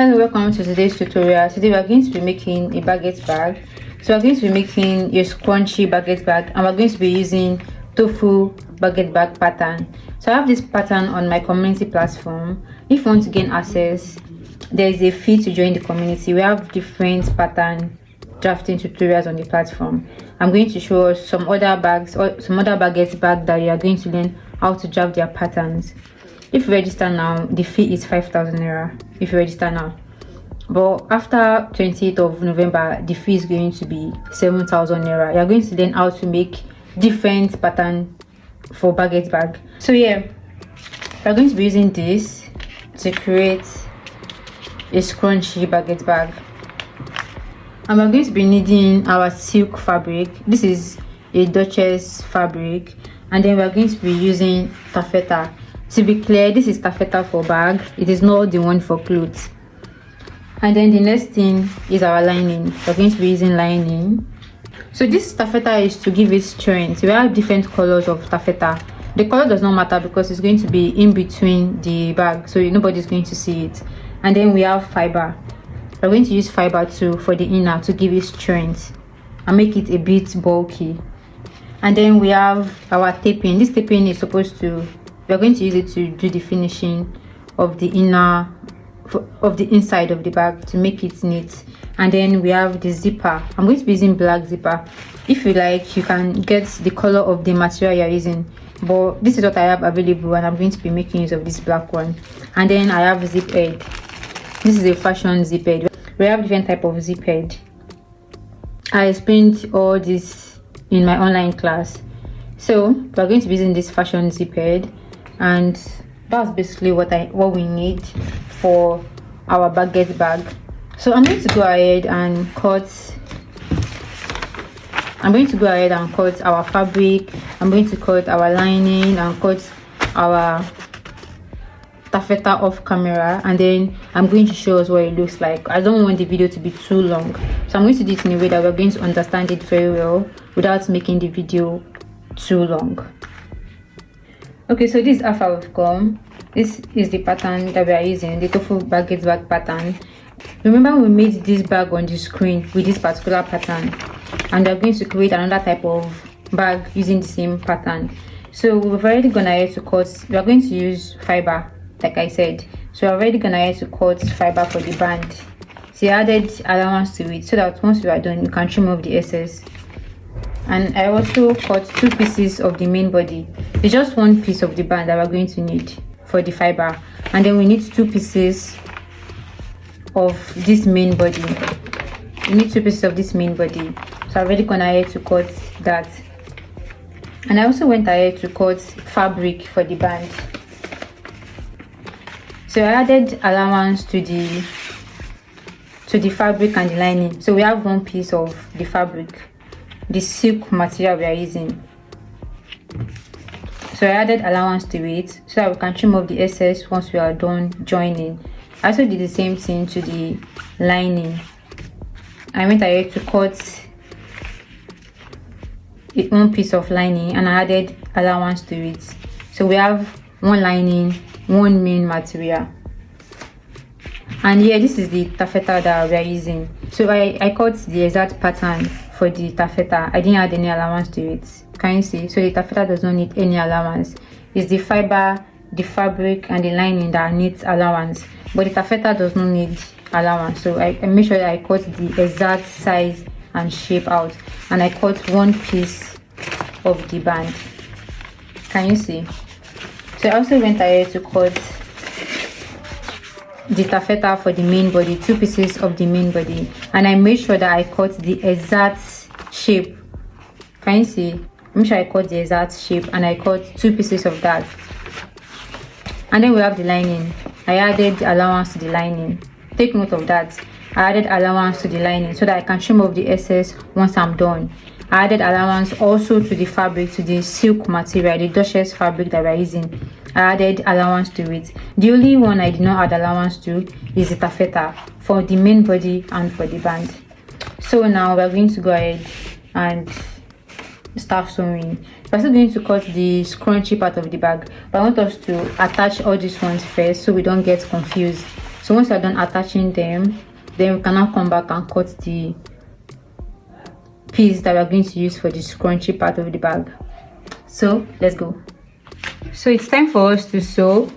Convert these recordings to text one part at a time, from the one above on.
Hello, welcome to today's tutorial. Today we are going to be making a baguette bag. So we're going to be making a scrunchy baguette bag, and we're going to be using tofu baguette bag pattern. So I have this pattern on my community platform. If you want to gain access, there is a fee to join the community. We have different pattern drafting tutorials on the platform. I'm going to show us some other bags or some other baguette bag that you are going to learn how to draft their patterns. If you register now, the fee is 5,000 naira if you register now, but after 28th of November the fee is going to be 7,000 naira. You're going to learn how to make different pattern for baguette bag. So yeah, we're going to be using this to create a scrunchy baguette bag, and we're going to be needing our silk fabric. This is a Duchess fabric, and then we're going to be using taffeta. To be clear, this is taffeta for bag, it is not the one for clothes. And then the next thing is our lining. We're going to be using lining. So this taffeta is to give it strength. We have different colors of taffeta. The color does not matter because it's going to be in between the bag, so nobody's going to see it. And then we have fiber. We're going to use fiber too for the inner to give it strength and make it a bit bulky. And then we have our taping. This taping is supposed to, we're going to use it to do the finishing of the inner of the inside of the bag to make it neat. And then we have the zipper. I'm going to be using black zipper. If you like, you can get the color of the material you're using, but this is what I have available, and I'm going to be making use of this black one. And then I have zip head. This is a fashion zip head. We have different type of zip head. I explained all this in my online class. So we're going to be using this fashion zip head, and that's basically what we need for our baguette bag. So I'm going to go ahead and cut our fabric. I'm going to cut our lining and cut our taffeta off camera, and then I'm going to show us what it looks like. I don't want the video to be too long, so I'm going to do it in a way that we're going to understand it very well without making the video too long. Okay, so this is how far we've come. This is the pattern that we are using, the tofu baguette bag pattern. Remember, we made this bag on the screen with this particular pattern, and we're going to create another type of bag using the same pattern. So we've already gone ahead to cut. We are going to use fiber, like I said. So we're already gone ahead to cut fiber for the band. So I added allowance to it so that once we are done, you can trim off the excess. And I also cut 2 pieces of the main body. It's just 1 piece of the band that we're going to need for the fiber, and then we need 2 pieces of this main body. We need 2 pieces of this main body. So I've already gone ahead to cut that, and I also went ahead to cut fabric for the band. So I added allowance to the fabric and the lining. So we have 1 piece of the fabric, the silk material we are using. So I added allowance to it so that we can trim off the excess once we are done joining. I also did the same thing to the lining. I went ahead to cut 1 piece of lining, and I added allowance to it. So we have 1 lining, 1 main material. And here, this is the taffeta that we are using. So I cut the exact pattern for the taffeta. I didn't add any allowance to it. Can you see? So the taffeta does not need any allowance. It's the fiber, the fabric, and the lining that needs allowance, but the taffeta does not need allowance. So I made sure that I cut the exact size and shape out, and I cut 1 piece of the band. Can you see? So I also went ahead to cut the taffeta for the main body, 2 pieces of the main body, and I made sure that I cut the exact shape. Can you see? Make sure I cut the exact shape, and I cut 2 pieces of that. And then we have the lining. I added allowance to the lining. Take note of that. I added allowance to the lining so that I can trim off the excess once I'm done. I added allowance also to the fabric, to the silk material, the Duchess fabric that we're using. I added allowance to it. The only one I did not add allowance to is the taffeta for the main body and for the band. So now we're going to go ahead and start sewing. We're still going to cut the scrunchy part of the bag, but I want us to attach all these ones first so we don't get confused. So once we're done attaching them, then we can now come back and cut the piece that we're going to use for the scrunchie part of the bag. So let's go. So it's time for us to sew.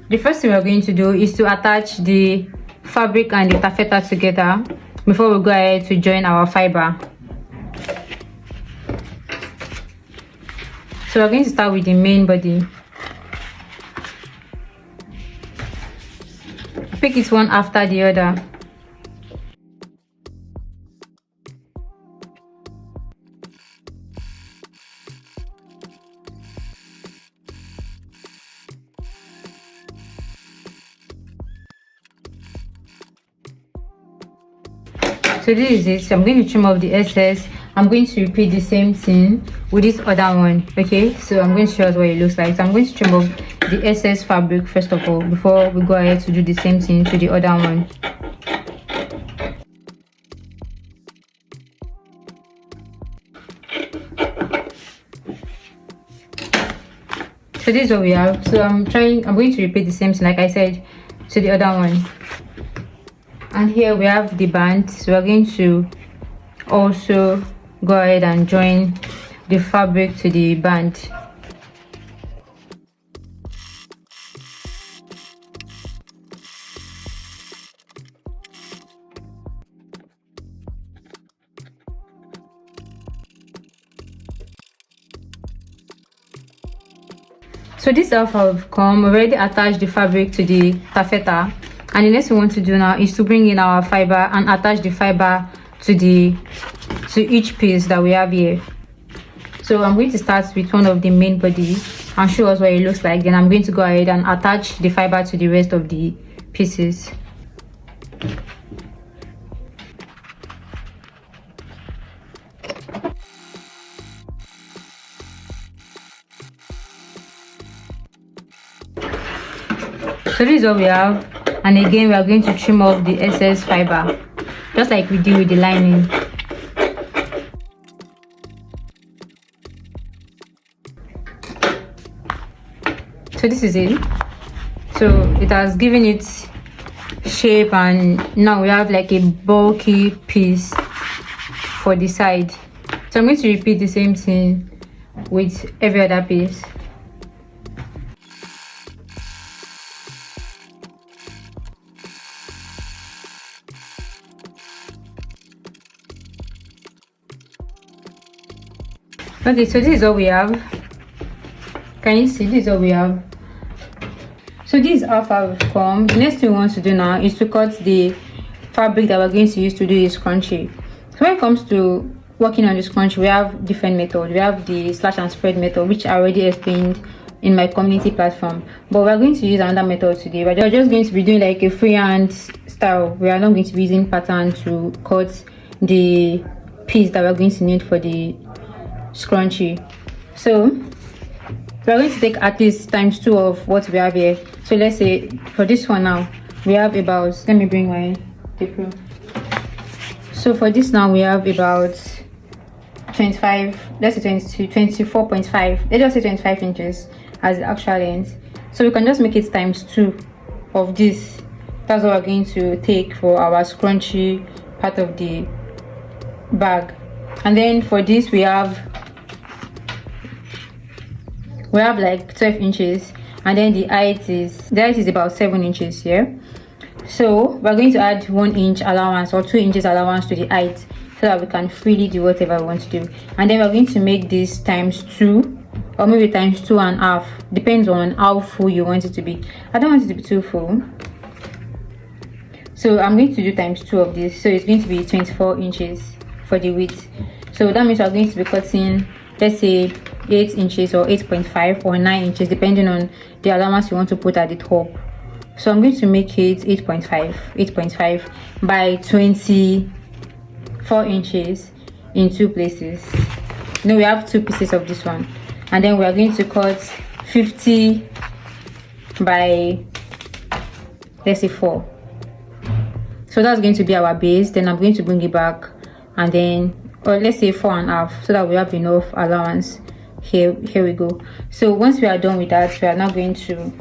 The first thing we're going to do is to attach the fabric and the taffeta together before we go ahead to join our fiber. So we're going to start with the main body. Pick it one after the other. So this is it. So I'm going to trim off the excess. I'm going to repeat the same thing with this other one. Okay, so I'm going to show us what it looks like. So I'm going to trim off the excess fabric first of all before we go ahead to do the same thing to the other one. So this is what we have. So I'm going to repeat the same thing like I said to the other one. And here we have the band. So we're going to also go ahead and join the fabric to the band. So this is how we've come. Already attached the fabric to the taffeta. And the next thing we want to do now is to bring in our fiber and attach the fiber to each piece that we have here. So I'm going to start with one of the main body and show us what it looks like. Then I'm going to go ahead and attach the fiber to the rest of the pieces. So this is what we have. And again, we are going to trim off the excess fiber, just like we did with the lining. So this is it. So it has given it shape, and now we have like a bulky piece for the side. So I'm going to repeat the same thing with every other piece. Okay, so this is what we have. Can you see? This is what we have. So this is how far we've come. The next thing we want to do now is to cut the fabric that we're going to use to do this scrunchie. So when it comes to working on the scrunchie, we have different methods. We have the slash and spread method, which I already explained in my community platform, but we're going to use another method today. We're just going to be doing like a freehand style. We are not going to be using pattern to cut the piece that we're going to need for the scrunchie. So we're going to take at least ×2 of what we have here. So let's say for this one now we have about, let me bring my tape. So for this now we have about 25, let's say 24.5, let's just say 25 inches as the actual length. So we can just make it ×2 of this. That's what we're going to take for our scrunchie part of the bag. And then for this we have like 12 inches, and then the height is about 7 inches here. So we're going to add 1 inch allowance or 2 inches allowance to the height so that we can freely do whatever we want to do. And then we're going to make this ×2 or maybe ×2.5, depends on how full you want it to be. I don't want it to be too full, so I'm going to do ×2 of this. So it's going to be 24 inches for the width. So that means we're going to be cutting, let's say 8 inches or 8.5 or 9 inches, depending on the allowance you want to put at the top. So I'm going to make it 8.5 by 24 inches in 2 places. Now we have 2 pieces of this one, and then we are going to cut 50 by, let's say 4. So that's going to be our base. Then I'm going to bring it back, and then, or let's say 4.5, so that we have enough allowance. Here we go. So once we are done with that, we are now going to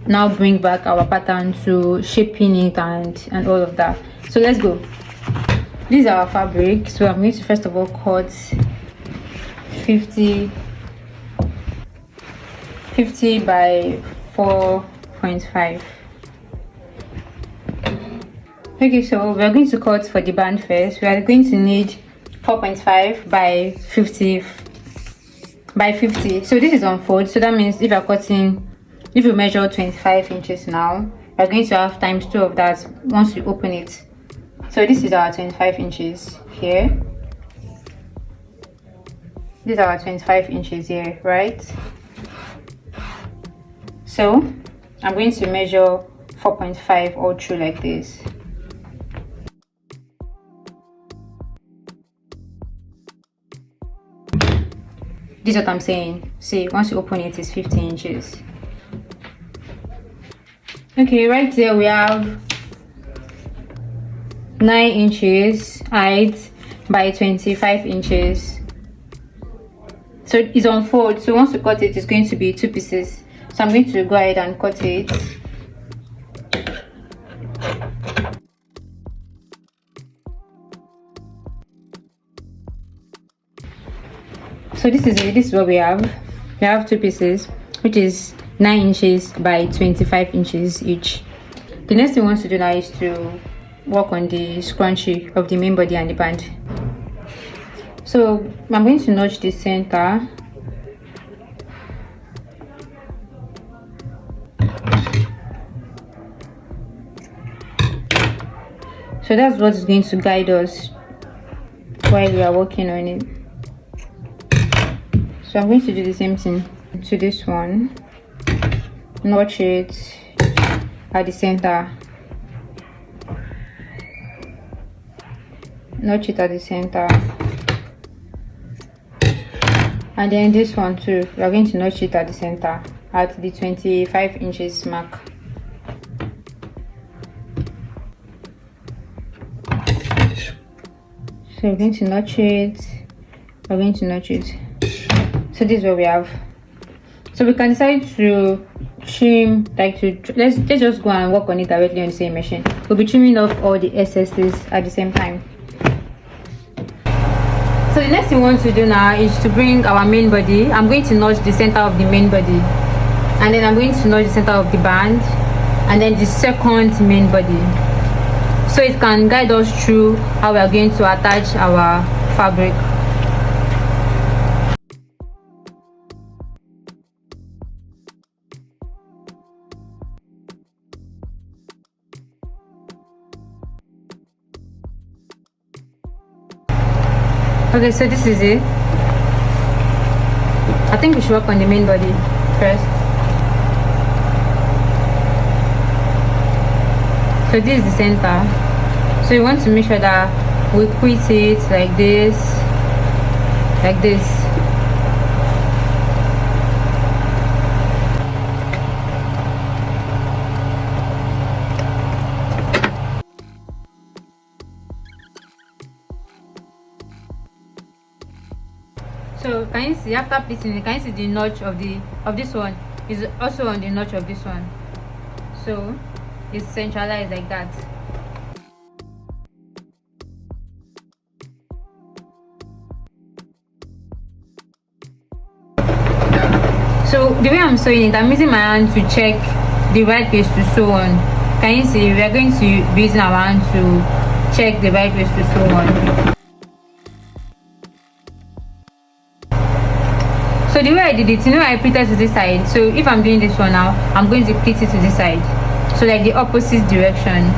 now bring back our pattern to shaping it and all of that. So let's go. This is our fabric, so I'm going to first of all cut 50 by 4.5. Okay, so we're going to cut for the band first. We are going to need 4.5 by 50 by 50. So this is on fold, so that means if you measure 25 inches now, we're going to have times 2 of that once you open it. So this is our 25 inches here. These are our 25 inches here, right? So I'm going to measure 4.5 all through like this. This is what I'm saying. See, once you open it, it's 50 inches. Okay, right there we have 9 inches height by 25 inches. So it's on fold, so once you cut it, it's going to be 2 pieces. So I'm going to go ahead and cut it. So this is it. This is what we have. We have 2 pieces, which is 9 inches by 25 inches each. The next thing we want to do now is to work on the scrunchie of the main body and the band. So I'm going to notch the center. So that's what is going to guide us while we are working on it. So I'm going to do the same thing to this one. Notch it at the center. Notch it at the center. And then this one too, we are going to notch it at the center at the 25 inches mark. So we're going to notch it. We're going to notch it. So this is what we have. So we can decide to trim, like let's just go and work on it directly on the same machine. We'll be trimming off all the excesses at the same time. So the next thing we want to do now is to bring our main body. I'm going to notch the center of the main body, and then I'm going to notch the center of the band, and then the second main body, so it can guide us through how we are going to attach our fabric. Okay, so this is it. I think we should work on the main body first. So this is the center. So you want to make sure that we quit it like this, like this. So can you see, after placing it, can you see the notch of this one is also on the notch of this one, so it's centralized like that. So the way I'm sewing it, I'm using my hand to check the right place to sew on. Can you see, we are going to be using our hand to check the right place to sew on. So the way I did it, I pleated to this side. So if I'm doing this one now, I'm going to pleat it to this side, so like the opposite direction.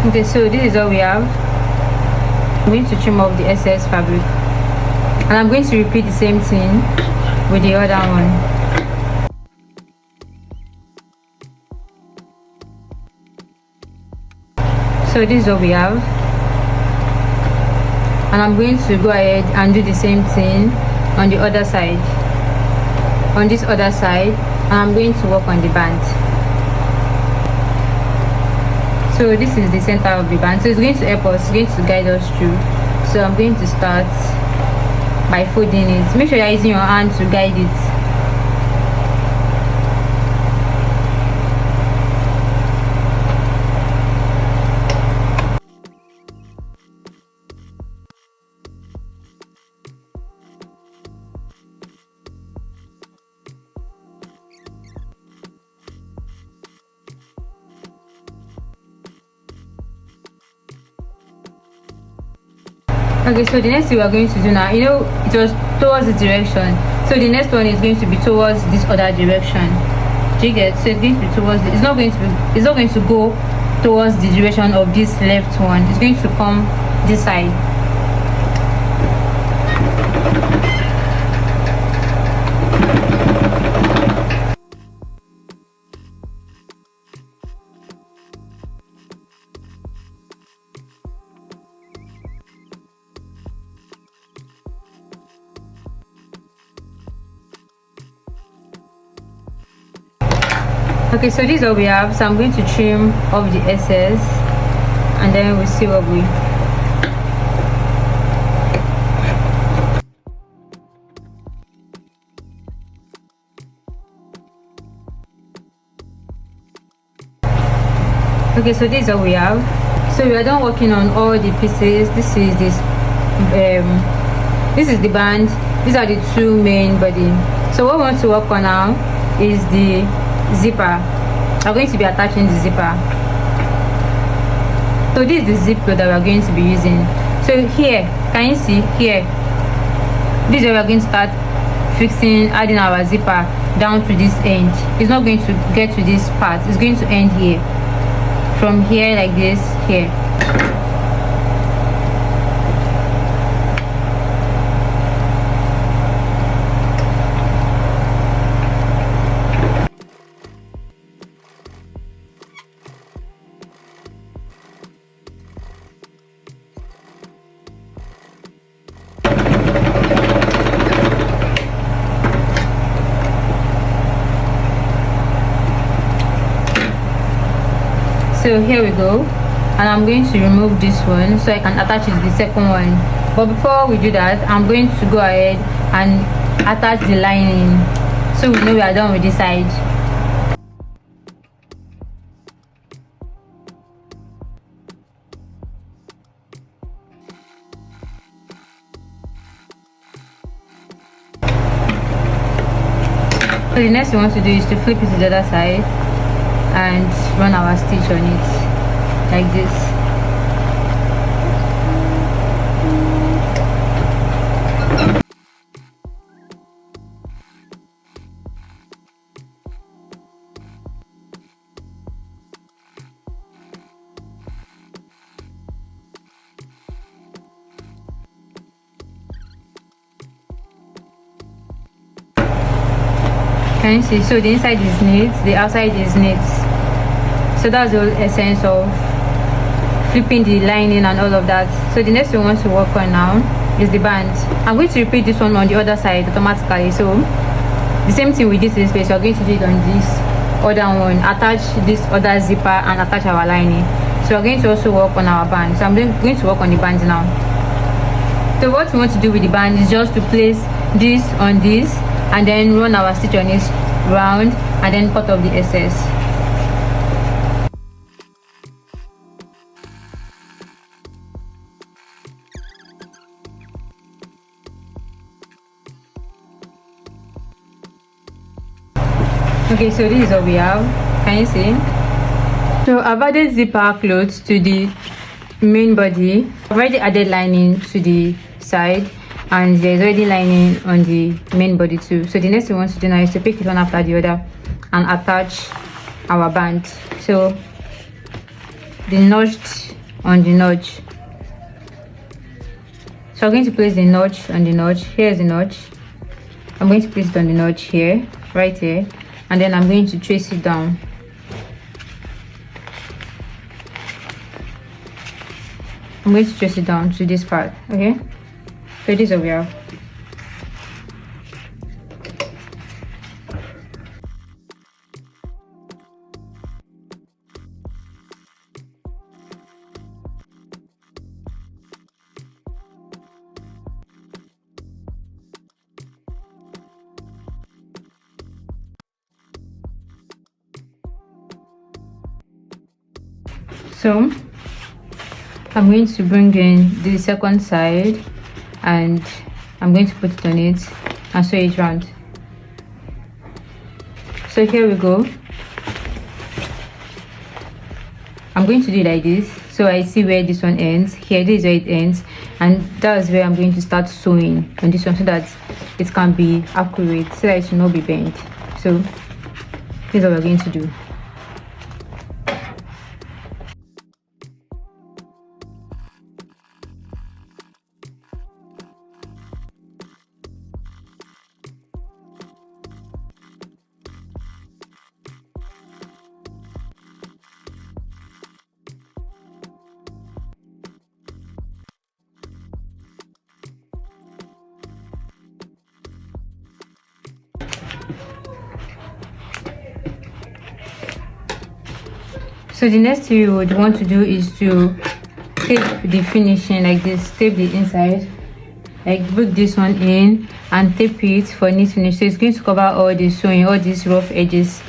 Okay, so this is all we have. I'm going to trim off the excess fabric, and I'm going to repeat the same thing with the other one. So this is what we have. and I'm going to go ahead and do the same thing on the other side, on this other side, and I'm going to work on the band. So this is the center of the band, so it's going to help us, it's going to guide us through. So I'm going to start by folding it. Make sure you're using your hand to guide it. Okay, so the next thing we are going to do now, you know, it was towards the direction, so the next one is going to be towards this other direction. Do you get? So it's going to be towards it's not going to go towards the direction of this left one. It's going to come this side. Okay, so this is what we have. So I'm going to trim off the excess and then we'll see what we okay, so this is what we have. So we are done working on all the pieces. This is the band. These are the two main body. So what we want to work on now is the zipper. I'm going to be attaching the zipper. So this is the zip code that we're going to be using. So here, can you see here, this is where we're going to start fixing, adding our zipper down to this end. It's not going to get to this part, it's going to end here, from here like this here. So here we go, and I'm going to remove this one so I can attach it to the second one. But before we do that, I'm going to go ahead and attach the lining so we know we are done with this side. So the next thing we want to do is to flip it to the other side and run our stitch on it like this. Can you see? So the inside is neat, the outside is neat. So that's the whole essence of flipping the lining and all of that. So the next thing we want to work on now is the band. I'm going to repeat this one on the other side automatically. So the same thing we did to this place, we're going to do it on this other one. Attach this other zipper and attach our lining. So we're going to also work on our band. So I'm going to work on the band now. So what we want to do with the band is just to place this on this and then run our stitch on this round and then cut off the excess. Okay, so this is what we have. Can you see? So I've added zipper clothes to the main body. I've already added lining to the side, and there's already lining on the main body too. So the next thing we want to do now is to pick it one after the other and attach our band. So the notch on the notch. So I'm going to place the notch on the notch. Here's the notch. I'm going to place it on the notch here, right here, and then I'm going to trace it down. I'm going to trace it down to this part. Okay, so this is what we have. So I'm going to bring in the second side and I'm going to put it on it and sew it round. So here we go. I'm going to do it like this, so I see where this one ends. Here, this is where it ends, and that's where I'm going to start sewing on this one so that it can be accurate, so that it should not be bent. So this is what we're going to do. So the next thing you would want to do is to tape the finishing like this. Tape the inside, like put this one in and tape it for neat finish. So it's going to cover all the sewing, all these rough edges.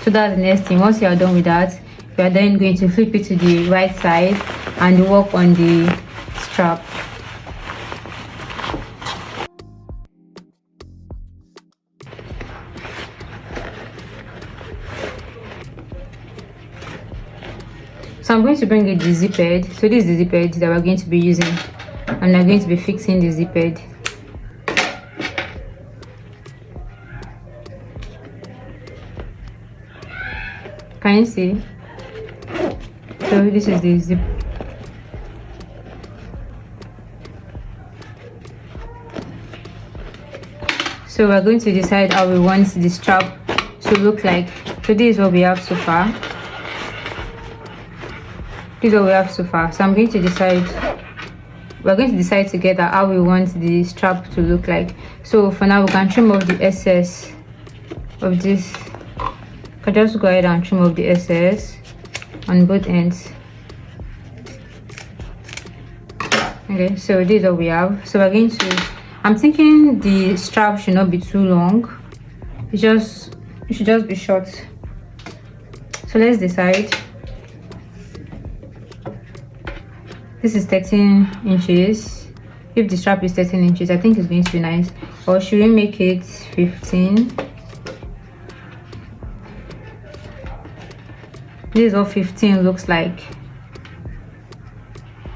So that's the next thing. Once you are done with that, you are then going to flip it to the right side and work on the strap. So I'm going to bring in the zip head. So this is the zip head that we're going to be using, and I'm going to be fixing the zip head. Can you see? So this is the zip. So we're going to decide how we want the strap to look like. So this is what we have so far. This is what we have so far. So I'm going to decide, we're going to decide together how we want the strap to look like. So for now, we can trim off the excess of this. I can just go ahead and trim off the excess on both ends. Okay, so this is what we have. So we're going to, I'm thinking the strap should not be too long. It should just be short. So let's decide. This is 13 inches. If the strap is 13 inches, I think it's going to be nice. Or should we make it 15? This is what 15 looks like.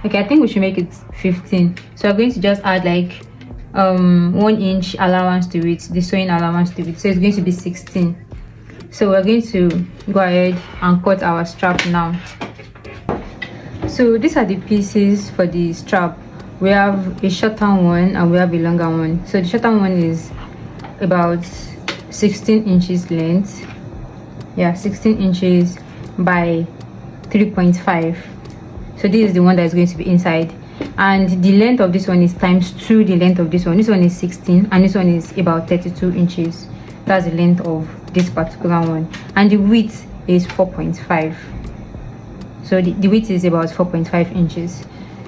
Okay, I think we should make it 15. So we're going to just add like 1 inch allowance to it, the sewing allowance to it. So it's going to be 16. So we're going to go ahead and cut our strap now. So these are the pieces for the strap. We have a shorter one and we have a longer one. So the shorter one is about 16 inches length. Yeah, 16 inches by 3.5. So this is the one that is going to be inside, and the length of this one is times 2 the length of this one. This one is 16 and this one is about 32 inches. That's the length of this particular one, and the width is 4.5. So the width is about 4.5 inches.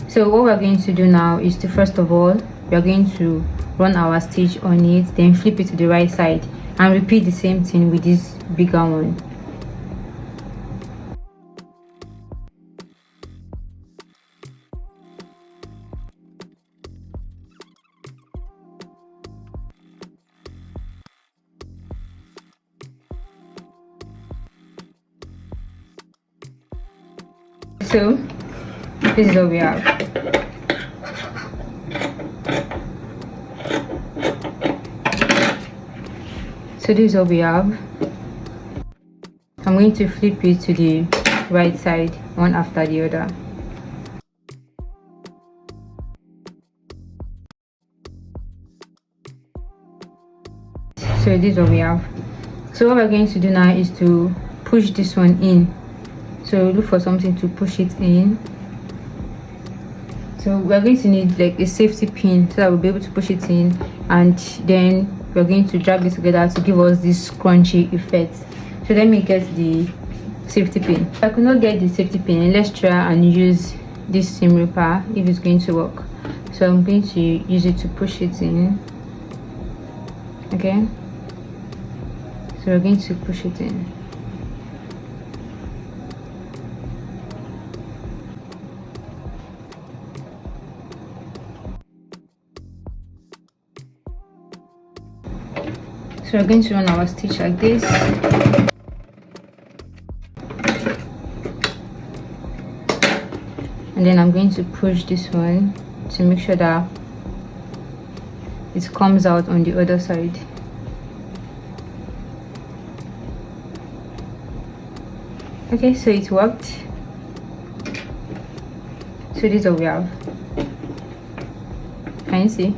So what we're going to do now is to, first of all, we're going to run our stitch on it, then flip it to the right side and repeat the same thing with this bigger one. So this is what we have. So this is what we have. I'm going to flip it to the right side, one after the other. So this is what we have. So what we're going to do now is to push this one in. So look for something to push it in. So we're going to need like a safety pin so that we'll be able to push it in, and then we're going to drag it together to give us this scrunchy effect. So let me get the safety pin. If I could not get the safety pin, let's try and use this seam ripper if it's going to work. So I'm going to use it to push it in. Okay, so we're going to push it in. So we're going to run our stitch like this. And then I'm going to push this one to make sure that it comes out on the other side. Okay, so it worked. So this is what we have. Can you see?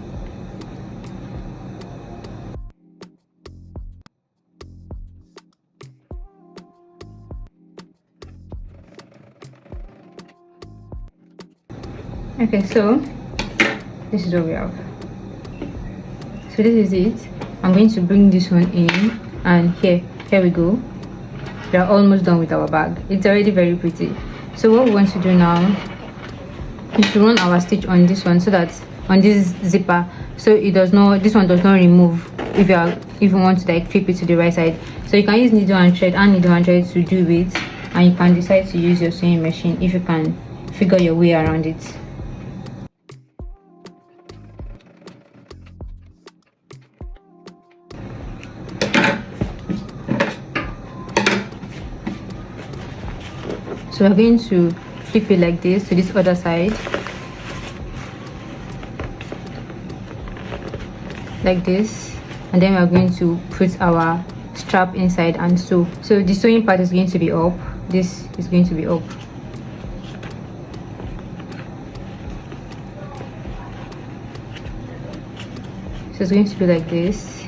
Okay, so this is what we have. So this is it. I'm going to bring this one in, and here we go. We are almost done with our bag. It's already very pretty. So what we want to do now is to run our stitch on this one, so that on this zipper, so this one does not remove if you want to like flip it to the right side. So you can use needle and thread to do it, and you can decide to use your sewing machine if you can figure your way around it. So we're going to flip it like this to this other side, like this, and then we're going to put our strap inside and sew. So the sewing part is going to be up, this is going to be up. So it's going to be like this.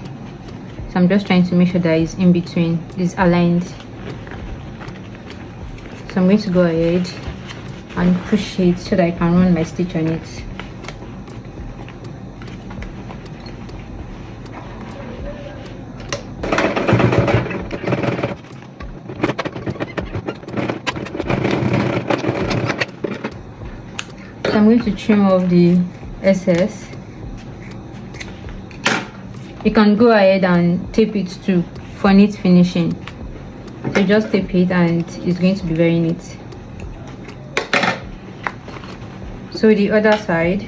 So I'm just trying to make sure that it's in between, it's aligned. So I'm going to go ahead and push it so that I can run my stitch on it. So I'm going to trim off the excess. You can go ahead and tape it too for neat finishing. So just tape it and it's going to be very neat. So the other side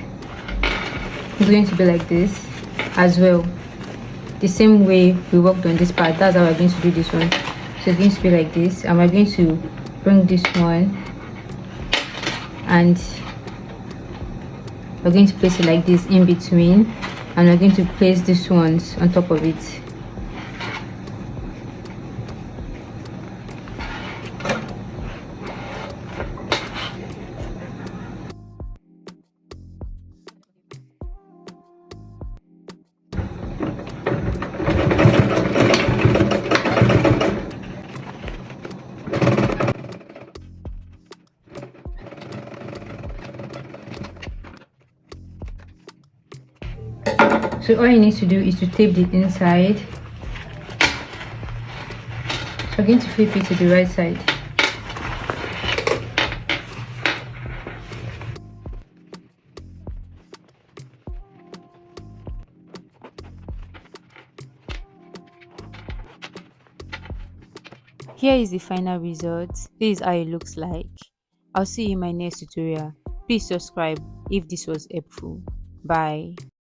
is going to be like this as well, the same way we worked on this part. That's how we're going to do this one. So it's going to be like this, and we're going to bring this one and we're going to place it like this in between, and we're going to place these ones on top of it. So all you need to do is to tape the inside. So I'm going to flip it to the right side. Here is the final result. This is how it looks like. I'll see you in my next tutorial. Please subscribe if this was helpful. Bye.